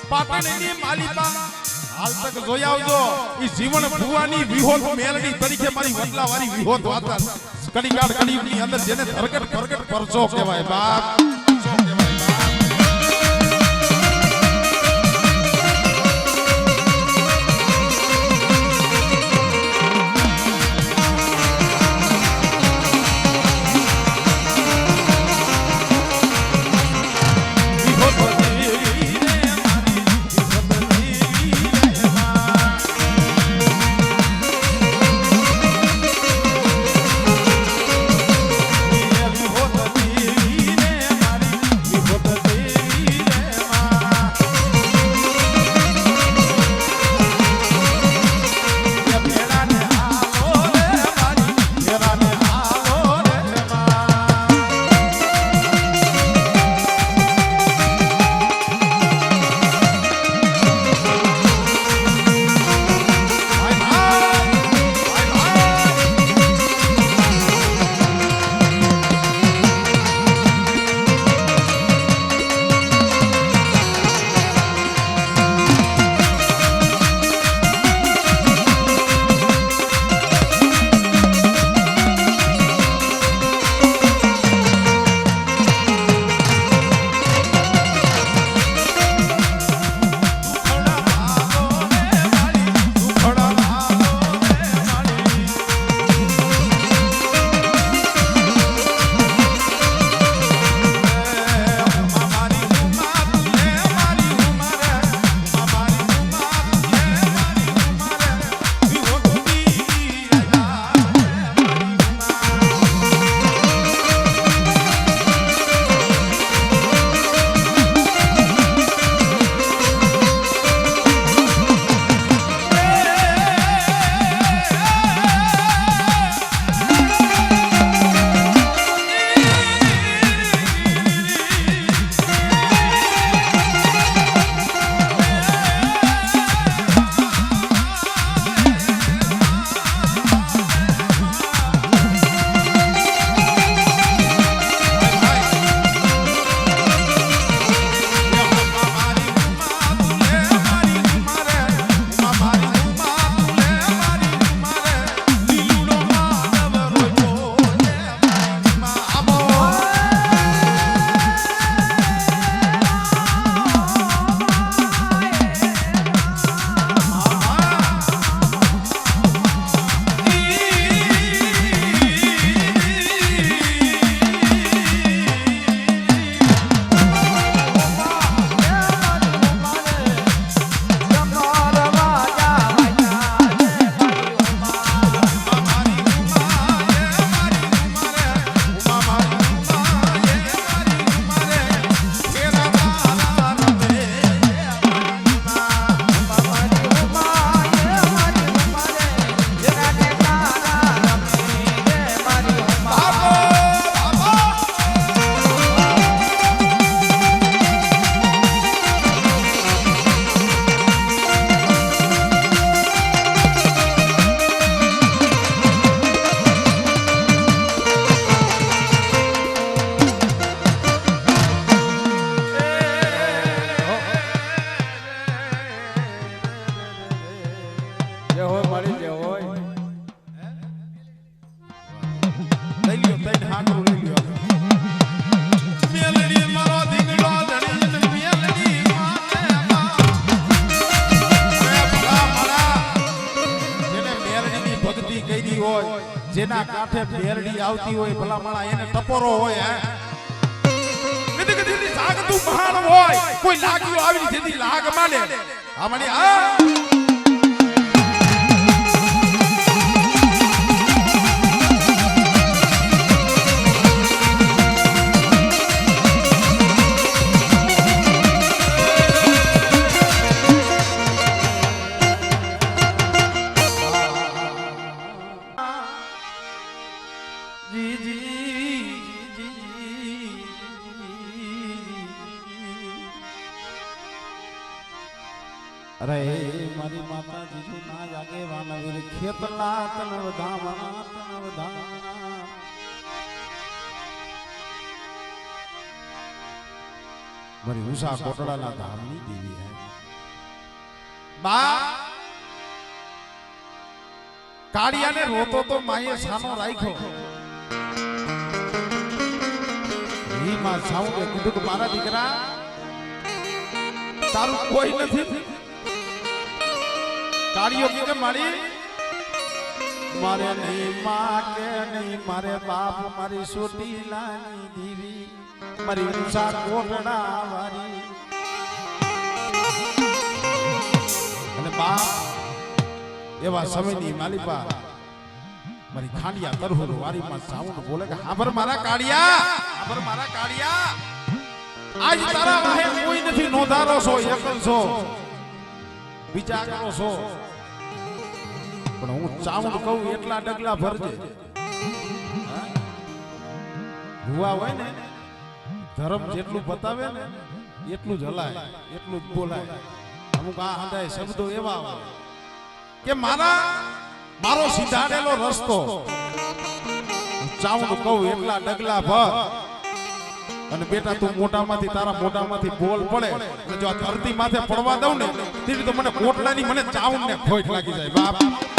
પાટણની માલિકા હાલ તક જોઈ આવજો ઈ જીવન ભુવાની વિહોત મેલડી તરીકે મારી વડલા વાળી વિહોત વાતા કડીગાડ કડીની અંદર જેને ધરગટ પરગટ પરચો કહેવાય બાપ જેના કાંઠે ભેરડી આવતી હોય ભલા માળા એને ટપોરો હોય હે કદી કદી જાગતું મહાન હોય કોઈ લાગ્યું આવી જેથી લાગ માને આ મને આ અરે માતાજી નું ના જાગે વાનવીર ખેતલા તનવ ધામના તનવ ધામના મારી ઉષા કોટડાના ધામની દેવી હે બા કાળિયાને રોતો તો માએ સાનો રાખ્યો ઈ માં સાઉકે કીધું કે મારા દીકરા તારું કોઈ નથી કાળિયો કે મારી મારે નહીં માં કે નહીં મારે બાપ મારી સોટી લાની દેવી મારી ઉષા કોટડા વારી અને બા એવા સમયની માલિપા મારી ખાંડિયા તરહુર વારીમાં સાઉન્ડ બોલે કે હાબર મારા કાળિયા આજ તારા વાહે કોઈ નથી નોંધારો છો એકલ છો વિચારો છો પણ હું ચાઉંડ કહું એટલા ડગલા ભરજે હુવા હોય ને ધર્મ જેટલું બતાવે ને એટલું જ હલાય એટલું જ બોલાય અમુક આ હંધાય શબ્દો એવા હોય કે મારો સીધાડેલો રસ્તો ચાઉંડ કહું એટલા ડગલા ભર અને બેટા તું મોટામાંથી તારા મોટામાંથી બોલ પડે અને જો આ ધરતી માથે પડવા દઉં ને તેથી તો મને કોટલાની મને ચાઉંડ ને ખોટ લાગી જાય બાપ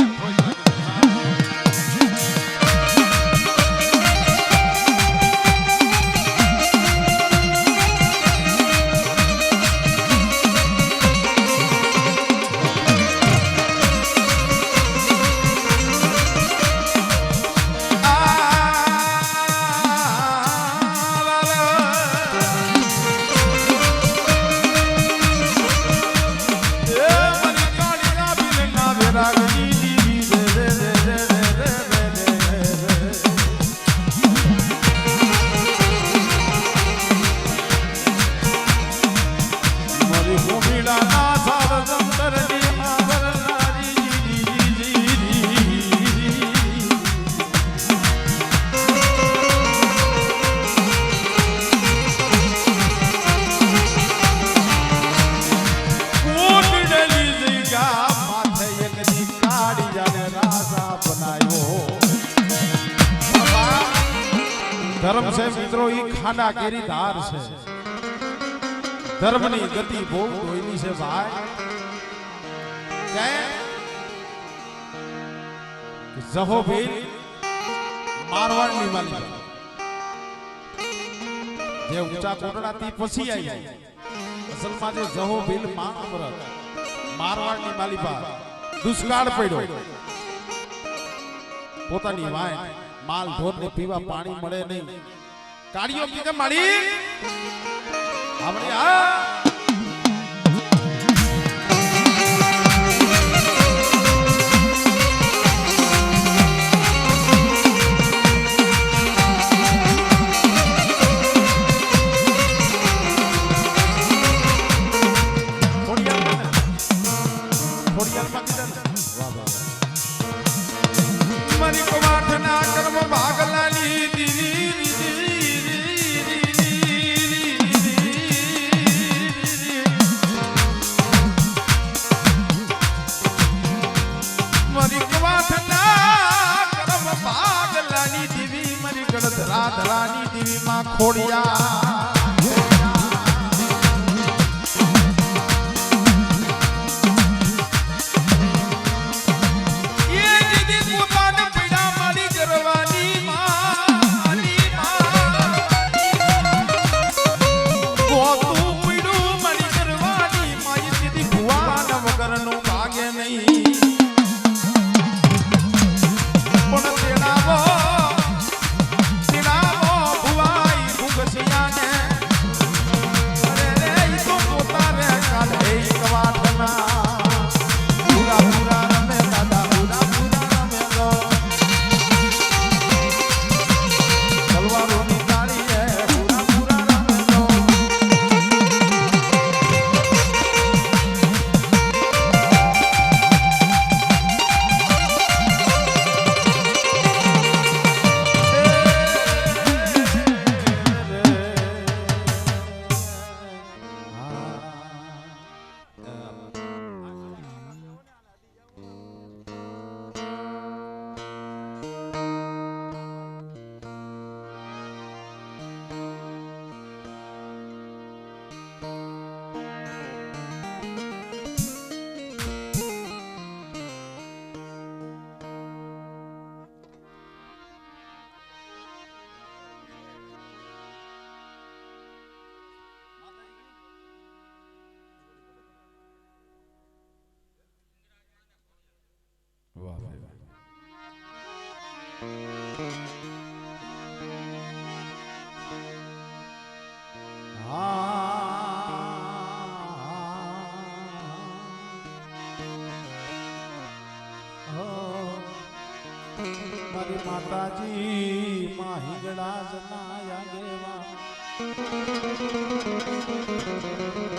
ધર્મ છે મિત્રો ઈ ખાના કેરી ધાર છે ધર્મની ગતિ બહુ દોયલી છે ભાઈ કે જહોબીલ મારવાડની માલિકા જે ઊંચા કોટડાથી પછી આવી અસલમાં જે જહોબીલ મામરત મારવાડની માલિકા દુષ્કાળ પડ્યો પોતાની વાય માલ ઢોર ને પીવા પાણી મળે નહીં કાળિયો કે મારી આપણે મારી કવાઠ ના કર્મ ભાગલાની મારી કવાઠ ના કર્મ ભાગલાની દેવી મારી ગણધરા ધરાની દેવી માં ખોડિયા ભુવાઈ ભૂગસિયા ને મારી માતાજી માં હિંગળા જનાયા ગેવા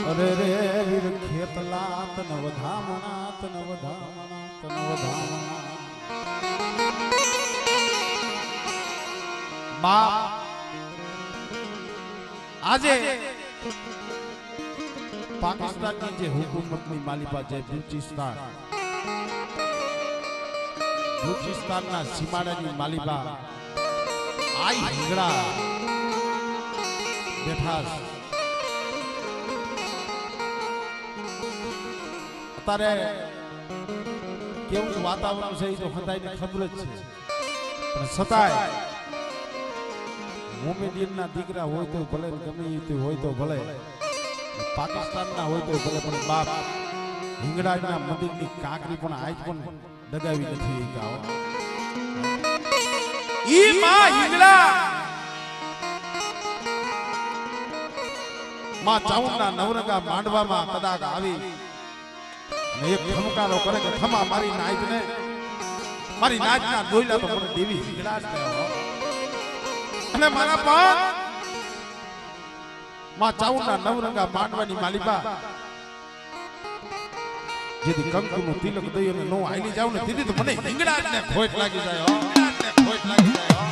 અરે રે વીર ખેતલા તન વધામણા તન વધામણા તન વધામણા બાપ આજે પાકિસ્તાનની જે હુકુમતની માલિકા છે બલુચિસ્તાનના સીમાડાની માલિકા આઈ હિંગળા બેઠા અત્યારે કેવું વાતાવરણ છે એ તો બધાને ખબર જ છે પણ છતાંય મોમેડિયનના દીકરા હોય તો ભલે ગમે તે હોય તો ભલે પાકિસ્તાનના હોય તો ભલે પણ બાપ હિંગળાના મંદિરની કાંકરી પણ આજ પણ દગાવી નથી ગાઓ ઈ માં હિંગળા માં ચાઉંડના નવરંગા માંડવામાં કદાચ આવી અને એક ખમકારો કરે કે ખમા મારી નાચને મારી નાચના દોયલા તો મને દેવી હિંગળા જ કહેવો અને મારા પા માં ચાઉંડના નવરંગા માંડવાની માલિકા જેથી કંકુનું તિલક દઈ અને નો આઈલી જાવ ને દીદી તો મને હિંગળા ને ખોટ લાગી જાય હો ખોટ લાગી જાય હો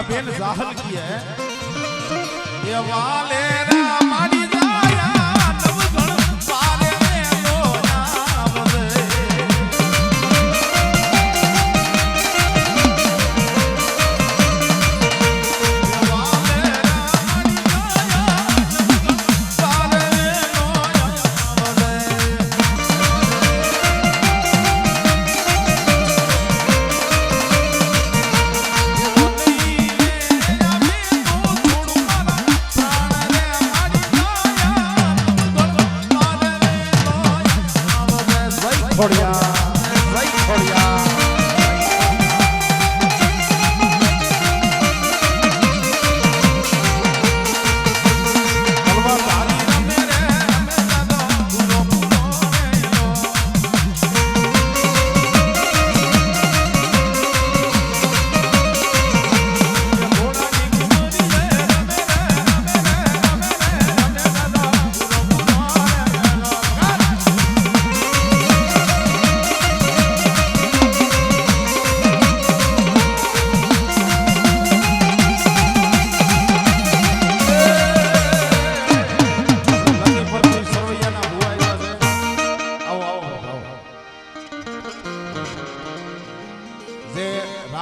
બેન જાહલ કી હે એ વાલે રા માડી જાયા નવગણ પારે નો નામ રે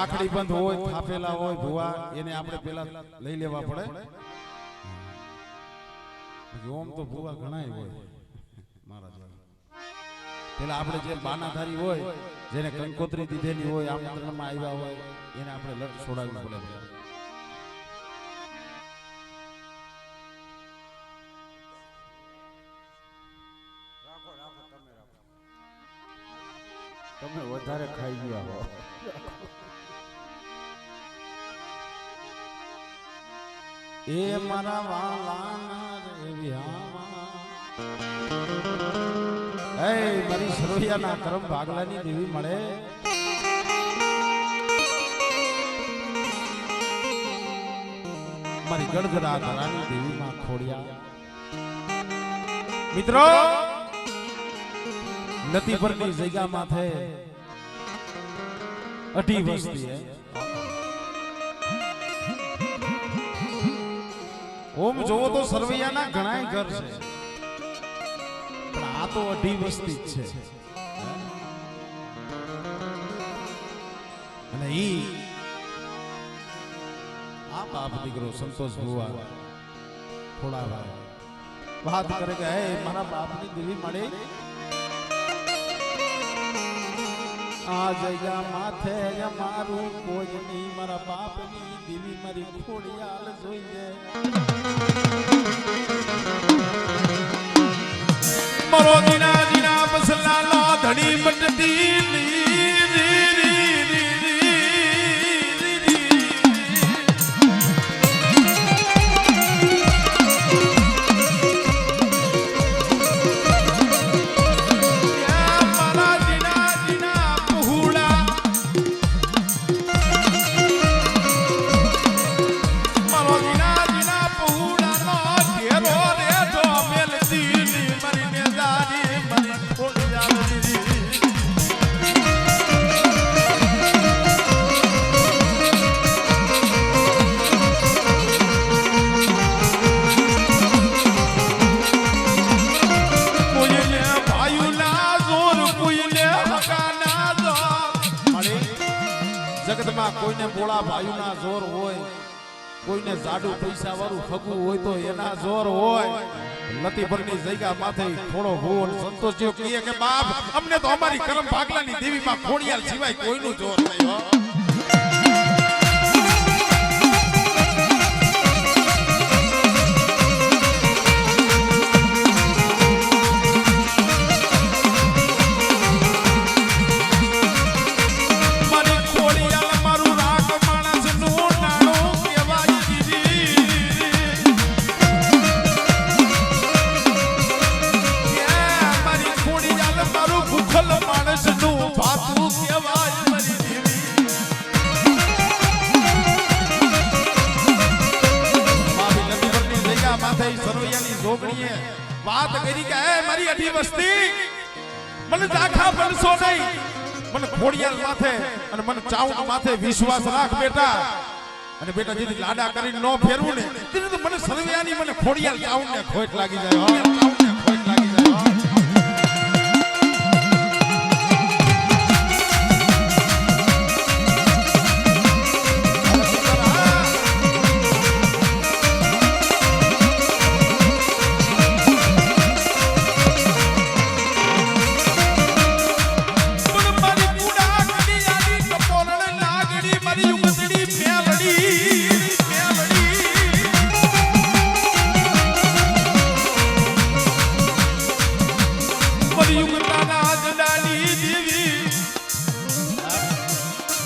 રાખડી બંધ હોય થાપેલા હોય ભુવા એને આપણે પેલા લઈ લેવા પડે ઓમ તો ભુવા ઘણાય હોય મારા પેલા આપણે જે બાનાધારી હોય જેને કંકોત્રી દીધેલી હોય આમંત્રણમાં આવ્યા હોય એને આપણે લટ છોડાવવી પડે તમે વધારે ખાઈ ગયા હો એ મારા વાલાના રે વિહામાં એ મારી સરોયાના કરમ ભાગલાની દેવી મળે મારી ગળગડા ધરાની દેવી માં ખોડિયા મિત્રો નદી પરની જગ્યા માથે અઢી વસ્તી હે ઓમ જોવો તો સરવૈયાના ઘણાય ઘર છે પણ આ તો અઢી વસ્તી જ છે અને ઈ આ બાપ દીકરો સંતોષ ભુવા થોડા વાત કરે કે હે મારા બાપની દેવી મળે આ જગ્યા માથે મારું કોઈ નહીં મારા બાપની દેવી મારી ખોડિયાલ જોઈએ મારો દીના દીના મસલા લો ધડી મટતી જગતમાં કોઈને બોળા ભાઈના જોર હોય કોઈને જાડુ પૈસા વાળું ખગું હોય તો એના જોર હોય લતી પરની જગ્યા માથે થોડો ભૂલ સંતોષ જો કહે કે બાપ અમને તો અમારી કરમ ભાગલાની દેવીમાં ખોડિયાલ સિવાય કોઈનું જોર નહીં હો વાત કરી કે મારી અઢી વસ્તી મને દાખા બનશો નહીં મને ખોડિયાલ માથે અને મને ચાઉન માથે વિશ્વાસ રાખ બેટા અને બેટા જેથી લાડા કરીને નો ફેરવું ને તેથી તો મને સરવૈયાની મને ખોડિયાલ ચાઉન ને ખોટ લાગી જાય હો ચાઉન ને ખોટ લાગી જાય હો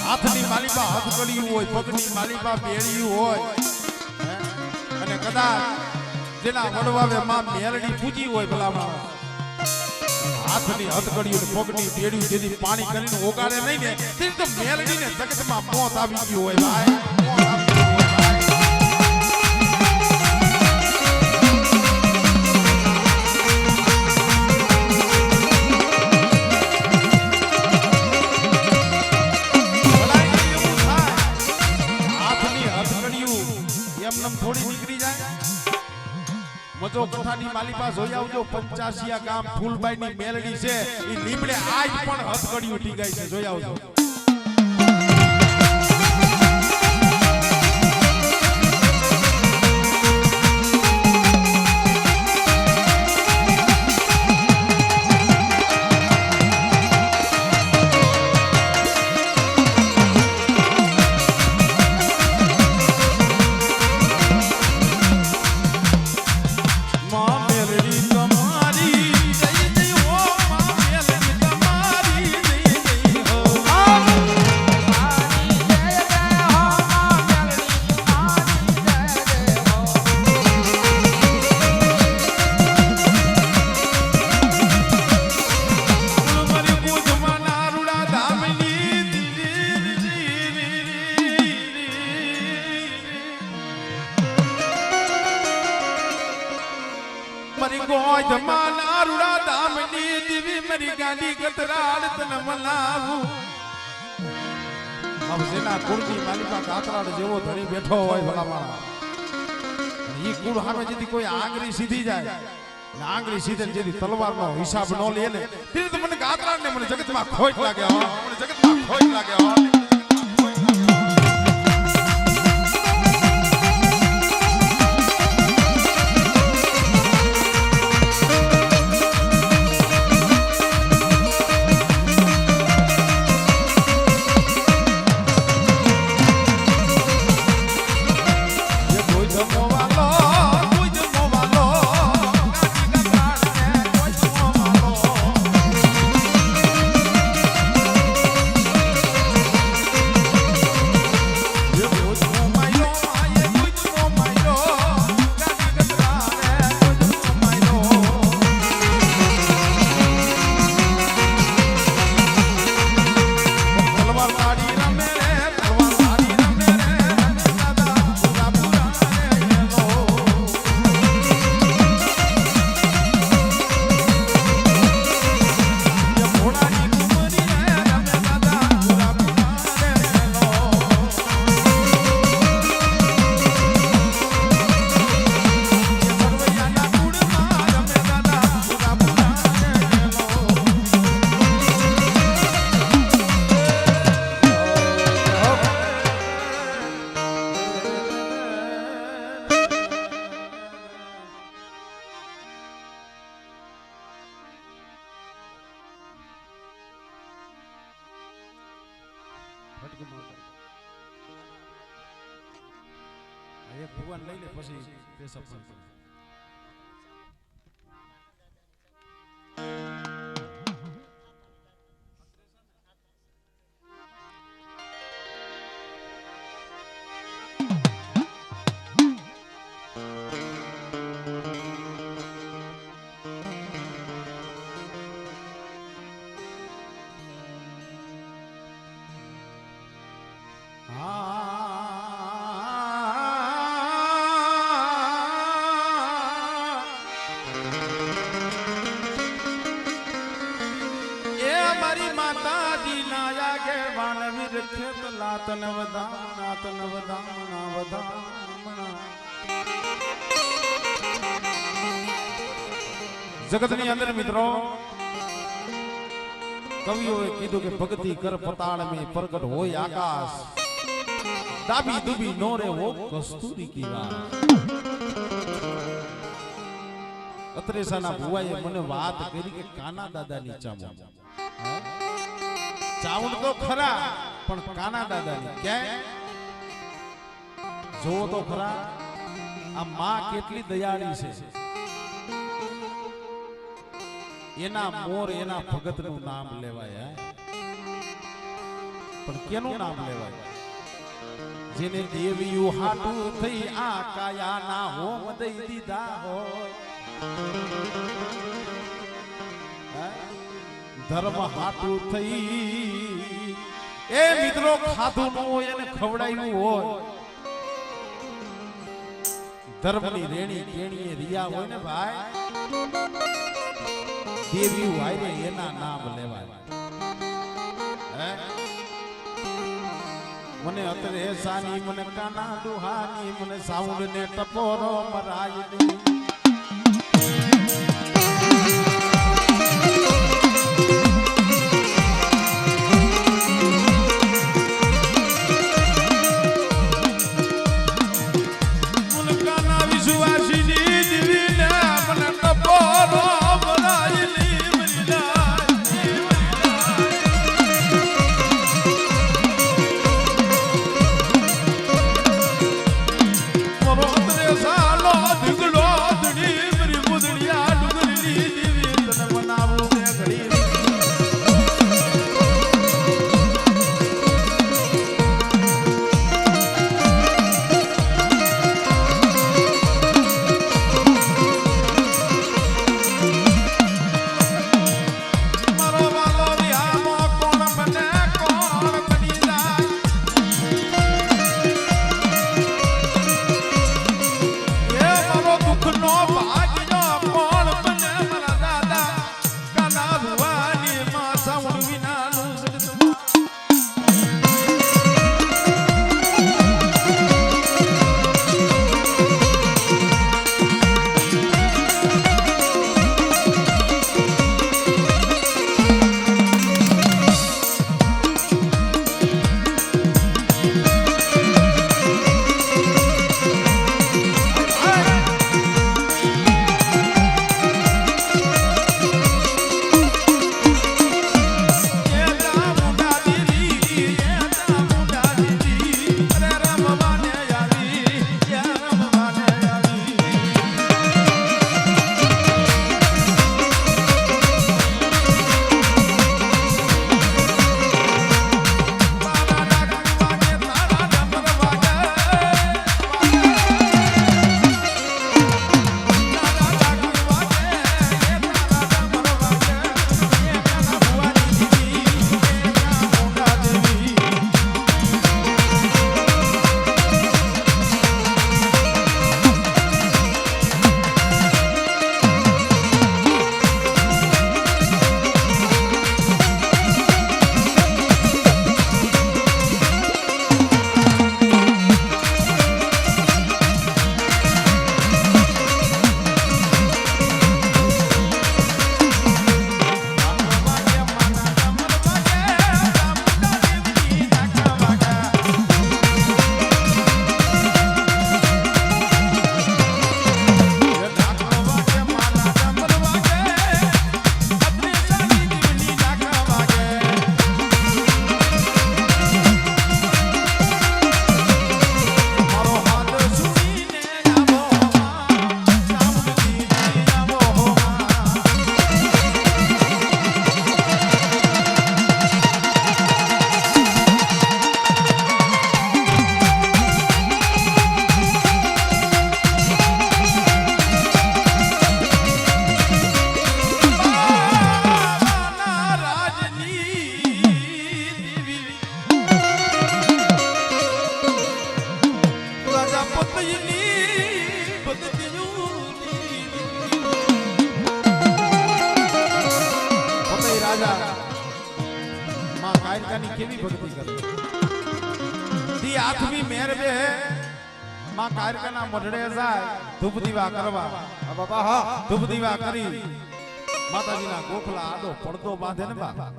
હાથની માલિપા હાથ ગળ્યું હોય પગની માલિપા બેળ્યું હોય અને કદાચ જેના વડવાવે માં મેલડી પૂજી હોય ભલામણ હાથની હથકડીયું ને પગની બેડ્યું જેથી પાણી કરીને ઓગાળે નહીં ને તે તો મેલડીને જગતમાં મોત આવી ગયું હોય ભાઈ મોત આવી ગયું હોય ભાઈ થોડી નીકળી જાય મજો કથાની માલિપા જોઈ આવજો 85 ગામ ફૂલબાઈ ની મેલડી છે ઈ લીમડે આજ પણ હથકડીયું ટીગાય છે જોઈ આવજો मरी गोय धमाना रुड़ा दामनी दिवी मरी गांडी कतराड़ तन मलावू अब सेना कुर्दी मालिका कातराड़ जेवो धणी बैठो होय भला मारा ई कुड़ हामे जदी कोई आंगरी सीधी जाए ने आंगरी सीधे जदी तलवार नो हिसाब नो ले ले तीर तो मने कातराड़ ने मने जगत में खोट लागे हो मने जगत में खोट लागे हो એક ભગવાન લઈ લે પછી પેશાબ પણ કરે મારી માતાજી ના આગે વાનવીર ખેતર લાતન વધામણા વધામણા જગતની અંદર મિત્રો કવિઓએ કીધું કે ભક્તિ કર પતાળ મે પ્રગટ હોય આકાશ દાબી દુબી નો રે હો કસ્તુરી કી વાત અત્રેસાના ભુવાએ મને વાત કરી કે કાના દાદાની ચામુંડ ચામુંડ તો ખરા પણ કાના દાદાની ક્યાં જો તો ખરા આ માં કેટલી દયાળી છે એના મોર એના ભગતનું નામ લેવાય પણ કેનું નામ લેવાય જેને દેવીયું હાટું થઈ આ કાયાના હોમ દઈ દીધા હોય ધર્મ હાટું થઈ એ મિત્રો ખાધું ન હોય એને ખવડાવ્યું હોય ધર્મની રેણી કેણીએ રિયા હોય ને ભાઈ દેવી વાયરે એના નામ લેવાય મને અત્રે સાની મને કાના દુહાની મને સાઉન્ડ ને ટપોરો મરાયની રાજા માં કાયકાની કેવી ભક્તિ કરે ઈ આઠમી મેર બે માં કારકાના મોઢડે જાય ધૂપ દીવા કરવા બાપા હા ધૂપ દીવા કરી માતાજીના ગોખલા આડો પડદો બાંધે ને બા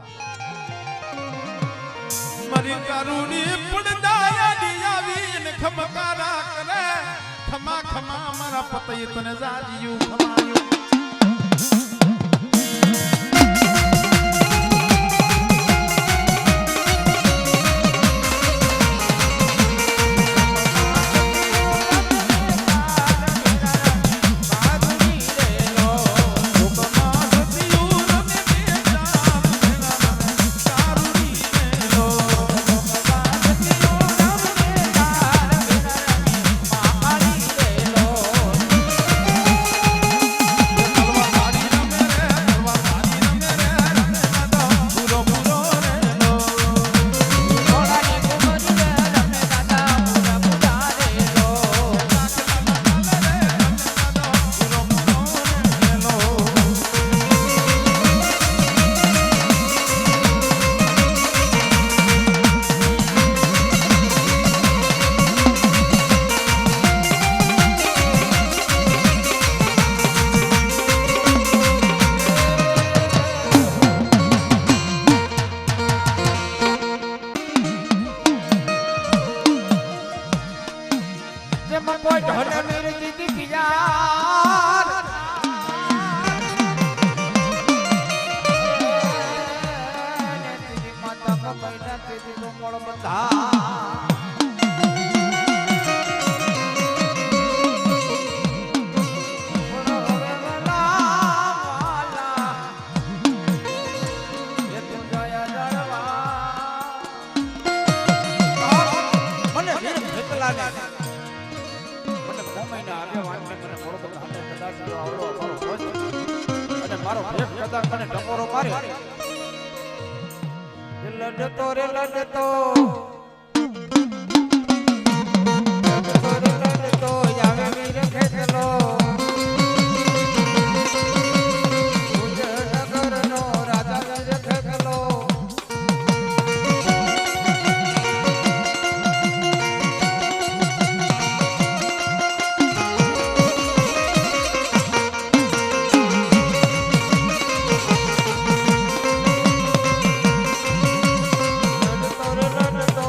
મારી કરુણી પડદાયાની આવીને ખમકારા કરે ખમા ખમા મારા પતઈ તને જાજીયું ખમાયું મારો ભેખ કદાચ મને ટકોરો મારે લડતો રે લડતો લડતો આવે વીર ખેતલો નગરનો રાજા વીર ખેતલો લડતો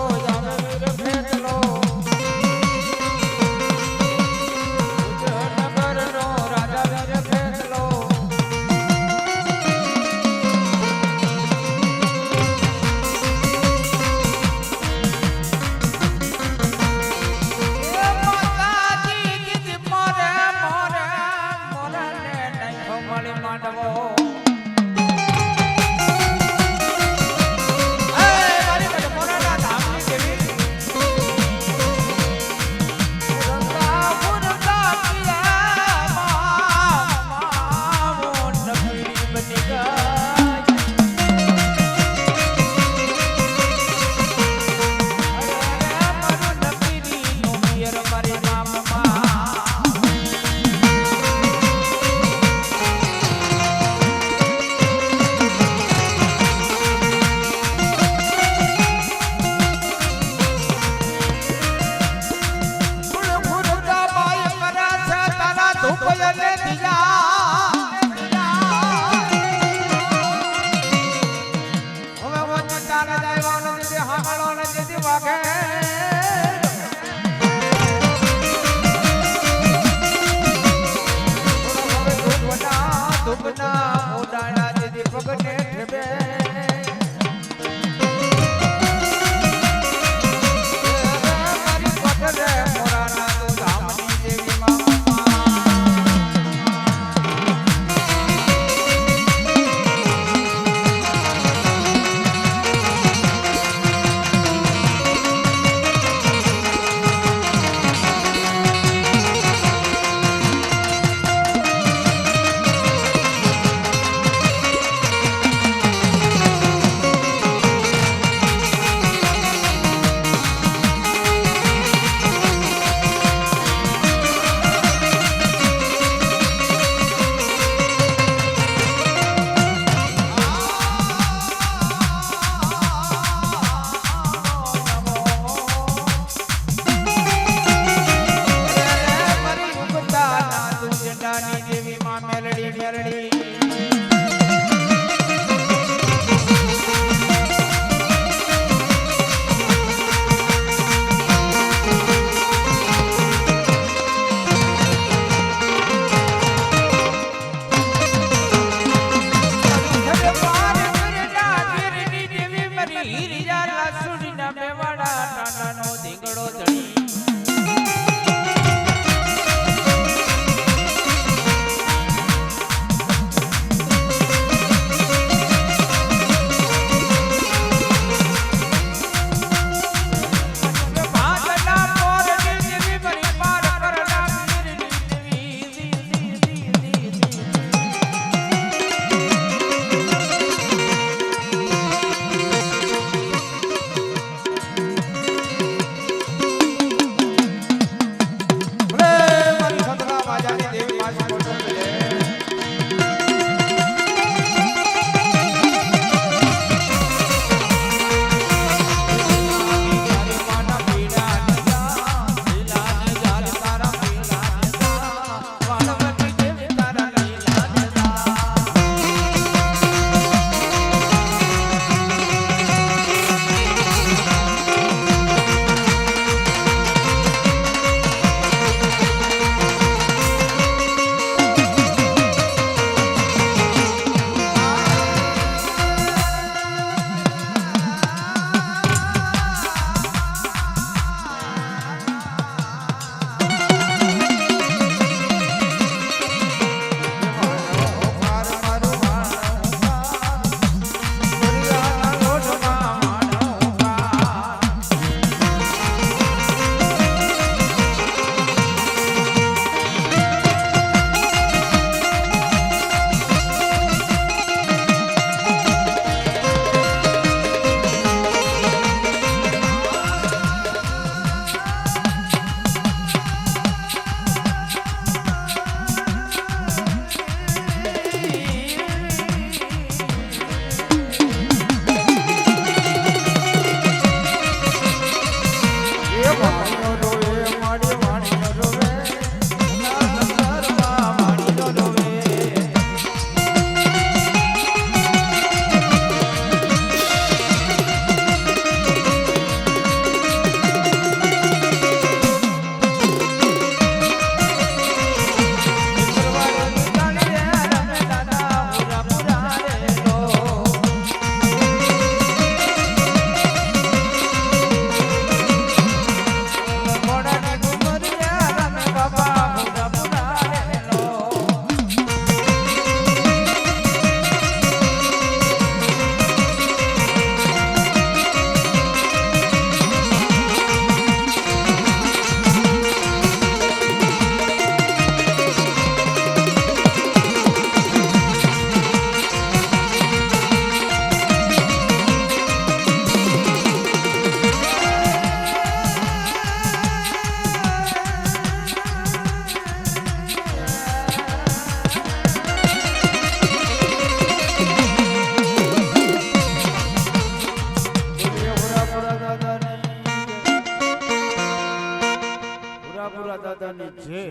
દાદાની છે.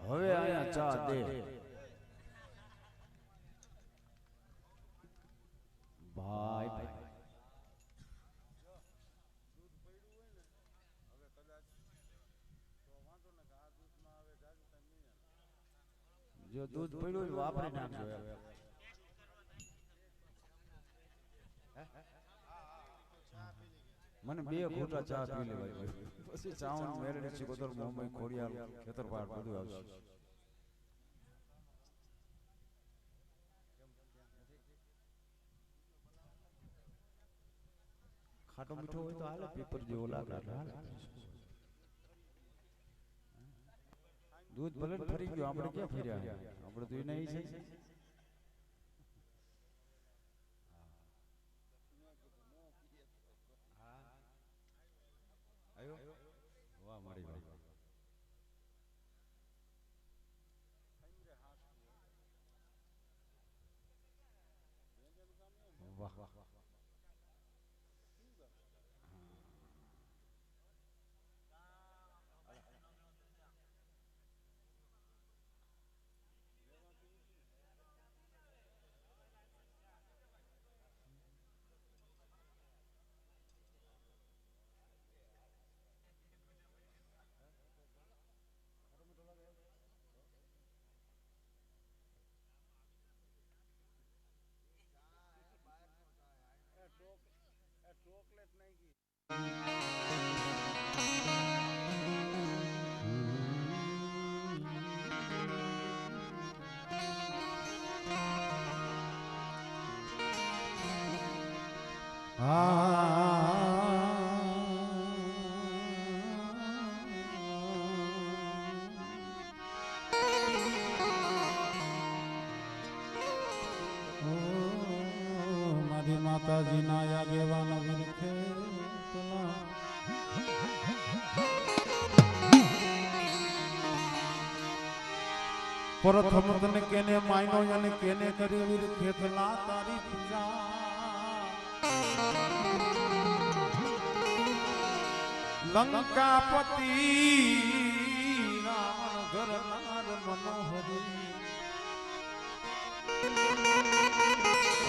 હવે અહીંયા ચા દે. ભાઈ ભાઈ જો દૂધ પડ્યું હોય વાપરી નાખજો એમ. મને બે ઘૂંટા ચા પી લેવાય પછી ચાવણ મેરડી ચિકોતર મુંબઈ ખોડિયાર ખેતરપાટ બધું આવશે. ખાટો મીઠો હોય તો હાલે, પેપર જેવો લાગે હાલે. દૂધ ભલે ફરી ગયું, આપણે ક્યાં ફર્યા? આપણે તો એ નહીં છે. વાહ મારી વાહ. વાહ વાહ. મારી માતાજીના આગેવાન વિરખે પ્રથમ તને કેને માયનો અને કેને કરી વિરખે તલા તારી પૂજા લંકાપતિ રાવણ ઘરનાર મનોહરી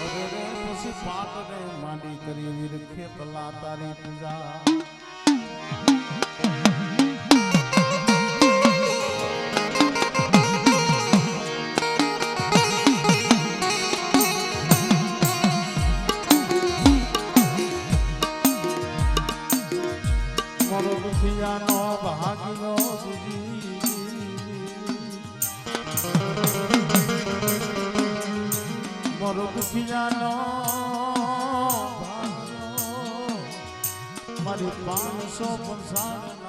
અરે રે પછી પાત રે માંડી કરી વિરખે તલા તારી પૂજા નો ભાગ્યો મોરો દુખિયાનો ભાગ્યો મારી 555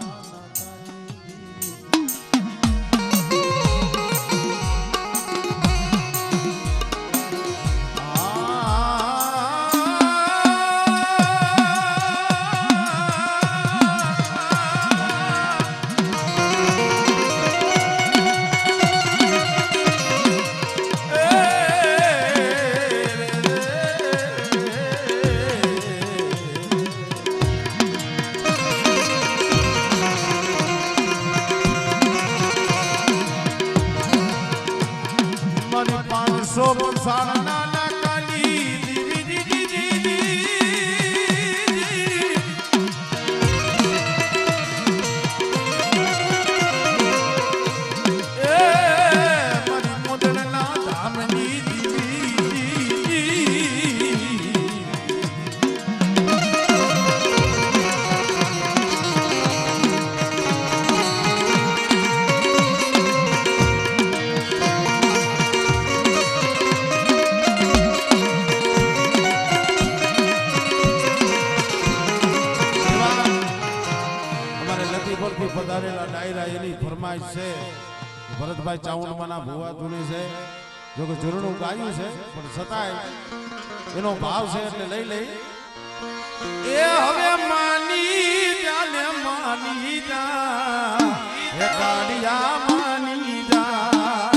ભરતભાઈ ચાવણમાના ભુવા ધૂની છે જો કે જૂનું ગાયું છે પણ છતાંય એનો ભાવ છે એટલે લઈ લઈ એ હવે માની જાને માની જા હે કાળિયા માની જા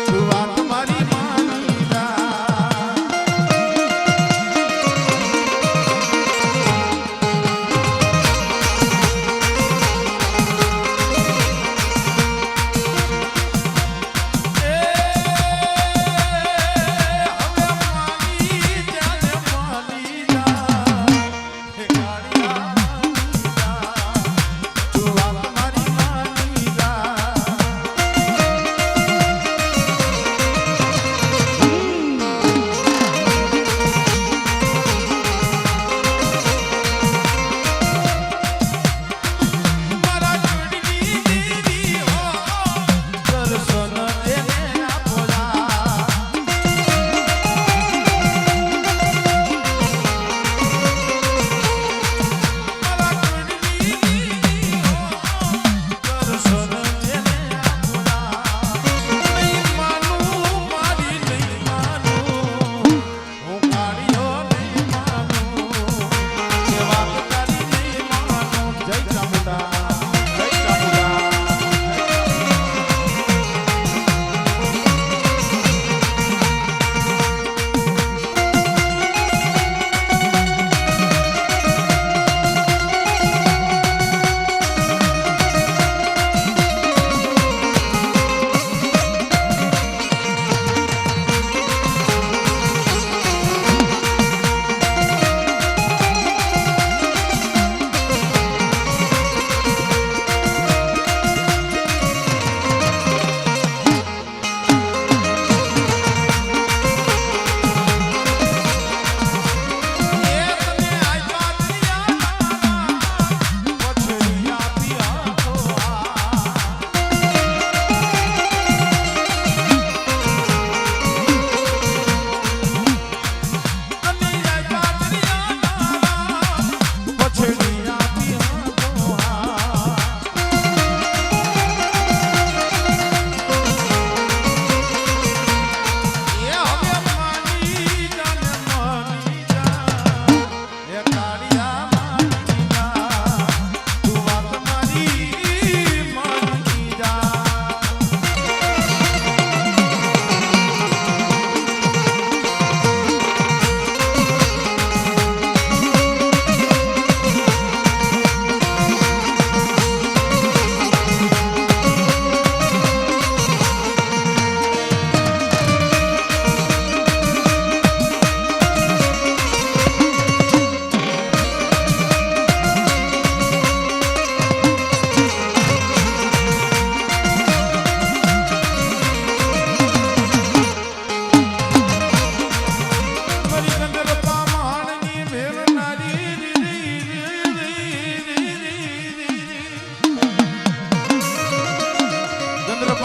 તું વાત મારી માની જા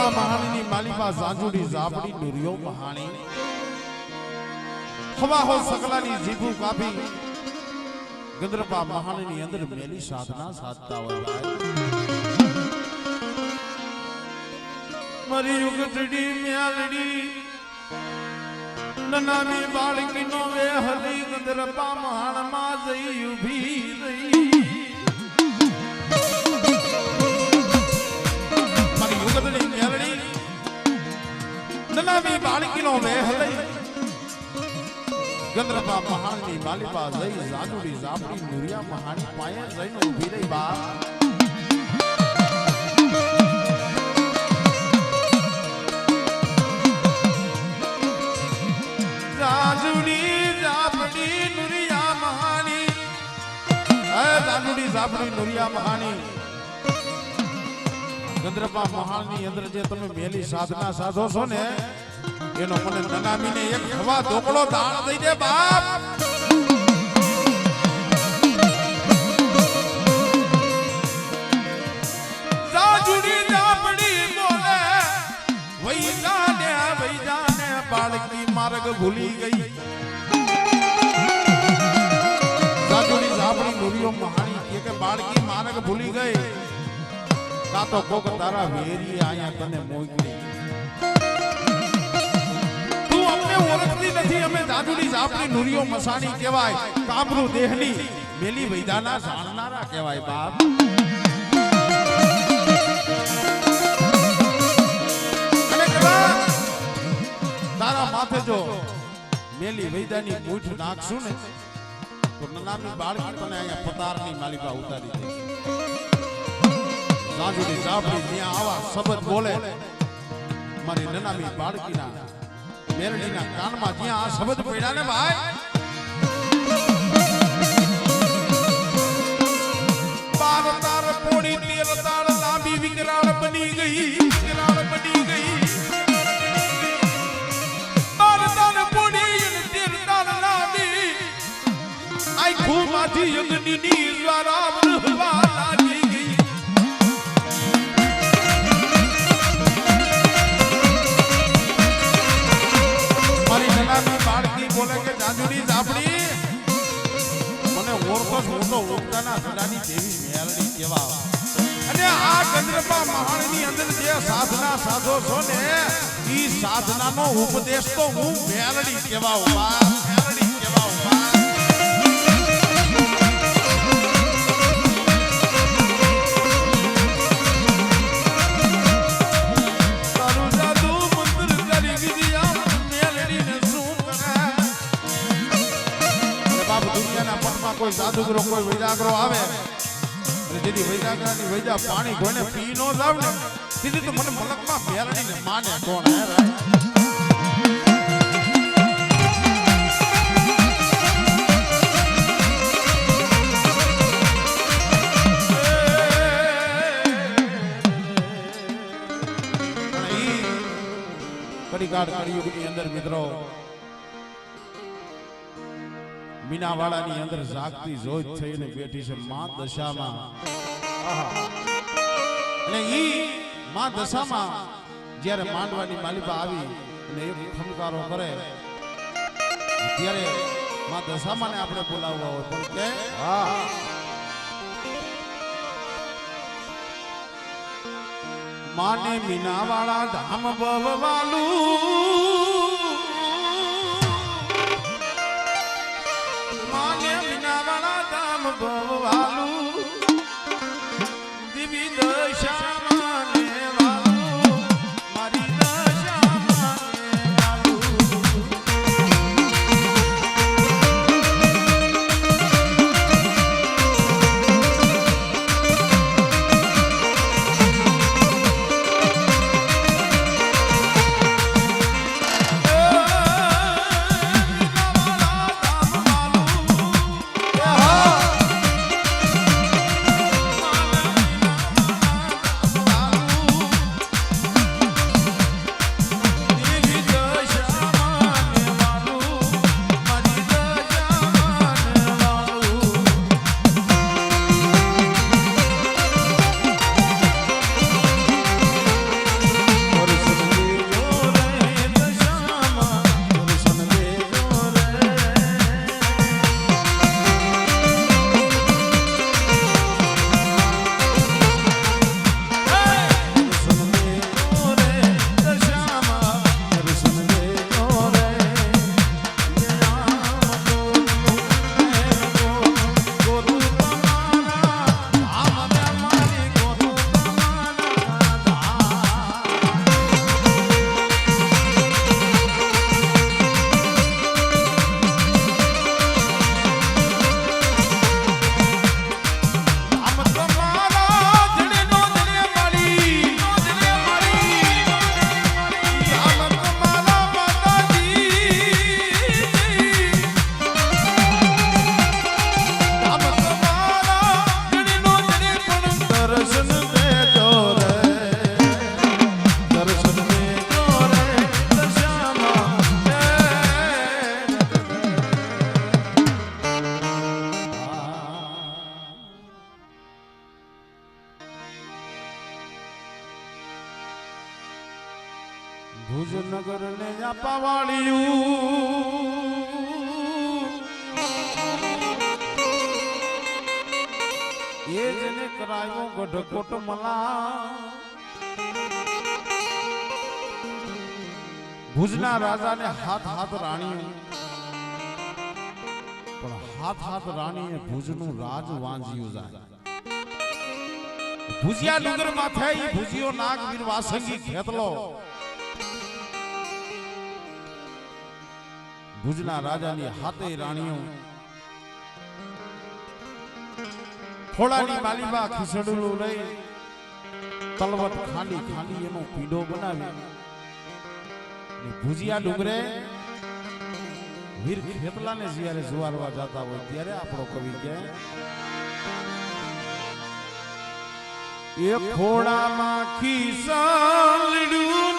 ગંદ્રપા મહાણીની માલિપા ઝાંઝુડી ઝાપડી નુરિયો મહાણી ખવા હો સકલાની જીભું કાપી ગંદ્રપા મહાણીની અંદર મેલી સાધના સાધતા હોય ભાઈ મારી યુગતડી મ્યાલડી નનાની બાળકીનો વે હલી ગંદ્રપા મહાણમાં જઈ ઊભી રહી મારી યુગતડી મ્યાલડી નનાની બાળકીનો વે હલી ગંદ્રપા મહાણની માલિપા જઈ ઝાંઝુડી ઝાપડી નુરિયા મહાણી પાયે જઈને ઊભી રહી બા ઝાંઝુડી ઝાપડી નુરિયા મહાણી ઝાંઝુડી ઝાપડી નુરિયા મહાણી ગંદ્રપા મહાણની અંદર જે તમે મેલી સાધના સાધો છો ને એનો મને નનામીને એક હવા ઢોકળો દાણ દઈ દે બાપ ઝાંઝુડી ઝાપડી બોલે વઈ જાને બાળકી માર્ગ ભૂલી ગઈ ઝાંઝુડી ઝાપડી નુરિયો મહાણી કે બાળકી માર્ગ ભૂલી ગઈ કા તો કોક તારા વેરી આયા તને મોકલી ઓળખતી નથી અમે ઝાંઝુડી ઝાપડી નુરિયો મસાણી કહેવાય કાબરૂ દેહની મેલી વૈદાના જાણનારા કહેવાય બાપ અને તારા માથે જો મેલી વૈદાની મૂઠ નાખશું ને તો નનામી બાળકી તને અહીંયા પતારની માલિકા ઉતારી દે ઝાંઝુડી ઝાપડી ત્યાં આવા શબ્દ બોલે મારી નનામી બાળકીના મેરડીના કાનમાં જ્યાં આ શબ્દ પડ્યા ને ભાઈ બાર તાર પોડી તેર તાર લાંબી વિકરાળ બની ગઈ બાર તાર પોડી તેર તાર લાંબી આઈ ખૂમાંથી યજ્ઞની દ્વારા બળવા લાગી ગઈ બાળકી બોલે કે ઝાંઝુડી ઝાપડી મને ઓળખો હું તો ઓળખાના સદાની દેવી મેલડી કેવા અને આ ગંદ્રપા મહાણની અંદર જે સાધના સાધો છો ને ઈ સાધનાનો ઉપદેશ તો હું મેલડી કેવા મેલડી કેવા કોઈ સાધુગરો કોઈ વૈરાગરો આવે અને જેથી વૈરાગરાની વૈજા પાણી કોઈને પી નો જાવ ને સીધી તો મને મલકમાં મેલડીને માને કોણ હે કડીકાળ કળિયુગની અંદર મિત્રો મીનાવાડાની અંદર જાગતી જોત થઈને બેઠી છે માં દશામાં અને ઈ માં દશામાં જ્યારે માંડવાની માલિકા આવી અને એક ખમકારો કરે ત્યારે માં દશામાને આપણે બોલાવવા હોય પણ કે માને મીનાવાડા ધામ બવવાલું ભવવાલું દિવી દશામાં ને વાલું મારી દશામાં ને વાલું ભુજનગર ને આપા વાળ્યું એ જેને કરાયો ગઢકોટ મલા ભુજના રાજાને હાથ હાથ રાણીઓ પણ હાથ હાથ રાણીએ ભુજનું રાજ વાંજ્યું જાય ભુજિયા ડુંગર માથે ઈ ભુજિયો નાગ વીર વાસંગી ખેતલો ભુજના રાજાની હાથે રાણીઓ થોડાની માલીબા ખીસડું લઈ તલવટ ખાંડી ખાંડી એનો પીડો બનાવી ભુજિયા ડુંગરે વીર ખેતલાને જ્યારે જુવારવા જતા હોય ત્યારે આપણો કવિ કહે એ ખોડામાં ખીસડું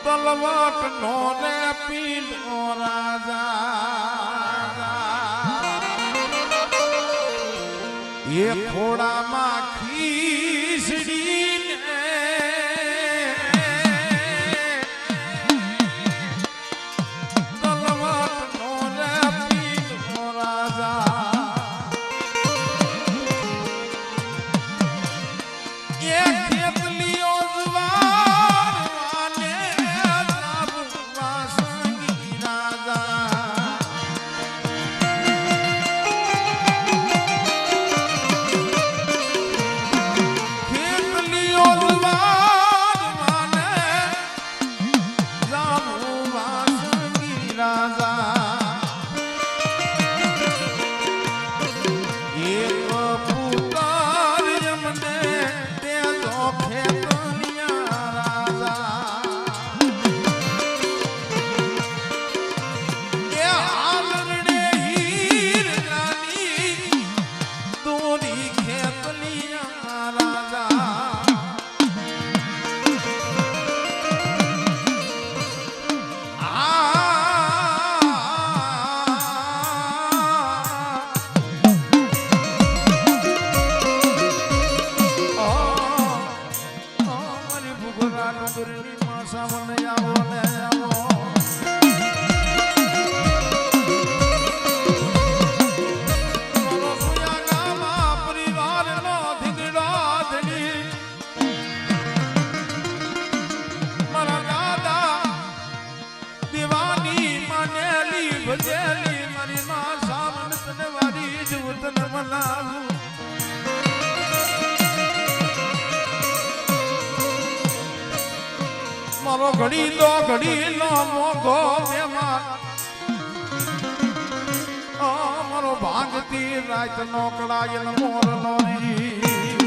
તલવટ નો રે પીડો રાજા એ ખોડામાં ખીસડીને તલવટ નો રે પીડો રાજા એ ખેતલીઓ જુવારવાને જાબુવા સંગી રાજા ખેતલીઓ જુવારવાને જાબુવા સંગી રાજા એક પુકાર યમને તેજો ખેતલિયા રાજા એ હાલરડે હીર રાની દોરી ખેતલિયા રાજા મારી ભૂગરા ડુંગરની માસા મને આવો ને આવો મારો સુયા ગામા પરિવારનો ધીંગડા ધણી મારા દાદા દીવાની માનેલી ભજેલી મારી માં સામન તને વારી જુવતન મનાવું મારો ઘડી તો ઘડી નો મોગો મેમાં મારો ભાંગતી રાત નો કડાયલ મોર નો રી